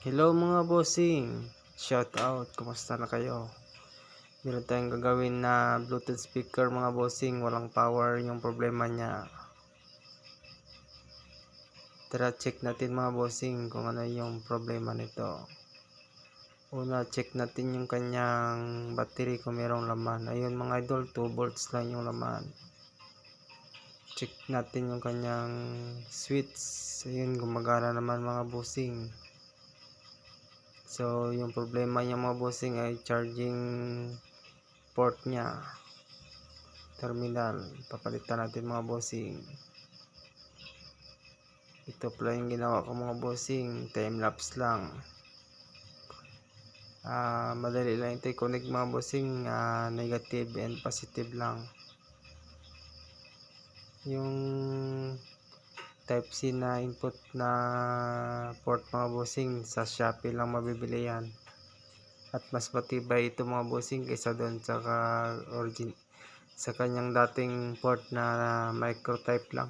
Hello mga bossing, shout out, kumusta na kayo? Meron tayong gagawin na Bluetooth speaker mga bossing, walang power yung problema niya. Tara check natin mga bossing kung ano yung problema nito. Una, check natin yung kanyang battery kung merong laman. Ayun mga idol, 2 volts lang yung laman. Check natin yung kanyang switch. Ayun, gumagana naman mga bossing. So, yung problema niya mga bossing ay charging port niya. Terminal. Papalitan natin mga bossing. Ito pala yung ginawa ko mga bossing. Time lapse lang. Madali lang ito i-connect mga bossing. Negative and positive lang. Yung type C na input na port mga bossing, sa Shopee lang mabibili yan. At mas matibay ito mga bossing kaysa doon sa kanyang dating port na micro type lang.